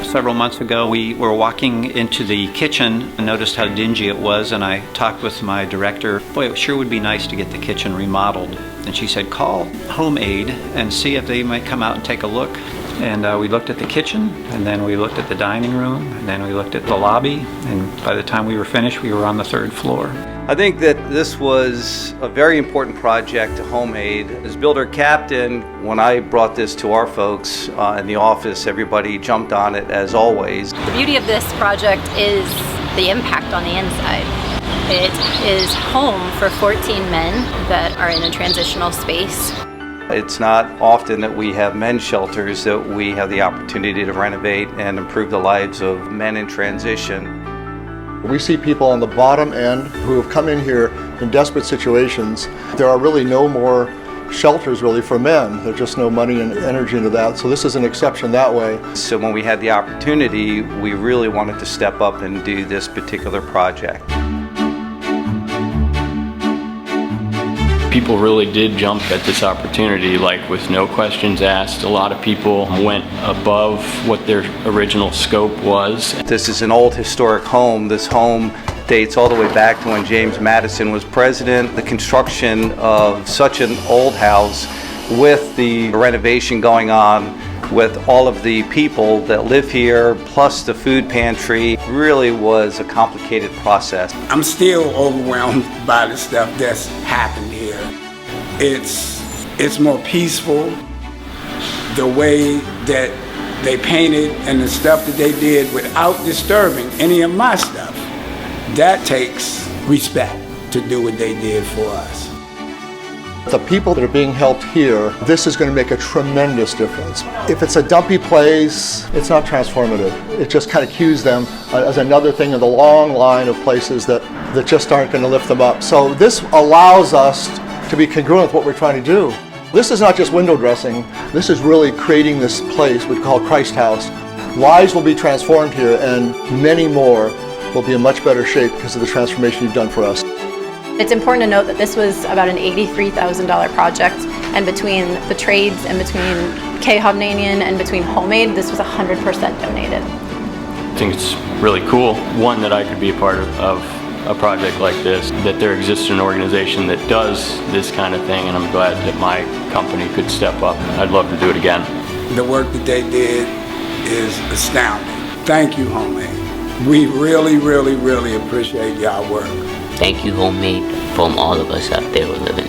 several months ago, we were walking into the kitchen and noticed how dingy it was, and I talked with my director. Boy, it sure would be nice to get the kitchen remodeled. And she said, call HomeAid and see if they might come out and take a look. And we looked at the kitchen, and then we looked at the dining room, and then we looked at the lobby, and by the time we were finished, we were on the 3rd floor. I think that this was a very important project to HomeAid. As builder captain, when I brought this to our folks in the office, everybody jumped on it as always. The beauty of this project is the impact on the inside. It is home for 14 men that are in a transitional space. It's not often that we have men's shelters that we have the opportunity to renovate and improve the lives of men in transition. We see people on the bottom end who have come in here in desperate situations. There are really no more shelters really for men. There's just no money and energy into that. So this is an exception that way. So when we had the opportunity, we really wanted to step up and do this particular project. People really did jump at this opportunity, like with no questions asked. A lot of people went above what their original scope was. This is an old historic home. This home dates all the way back to when James Madison was president. The construction of such an old house with the renovation going on, with all of the people that live here, plus the food pantry, really was a complicated process. I'm still overwhelmed by the stuff that's happened here. It's more peaceful. The way that they painted and the stuff that they did without disturbing any of my stuff, that takes respect to do what they did for us. The people that are being helped here, this is going to make a tremendous difference. If it's a dumpy place, it's not transformative. It just kind of cues them as another thing in the long line of places that just aren't going to lift them up. So this allows us to be congruent with what we're trying to do. This is not just window dressing. This is really creating this place we call Christ House. Lives will be transformed here, and many more will be in much better shape because of the transformation you've done for us. It's important to note that this was about an $83,000 project, and between the trades and between K. Hovnanian and between HomeAid, this was 100% donated. I think it's really cool, one, that I could be a part of a project like this, that there exists an organization that does this kind of thing, and I'm glad that my company could step up. I'd love to do it again. The work that they did is astounding. Thank you, HomeAid. We really, really, really appreciate y'all work. Thank you, HomeAid, from all of us out there who live in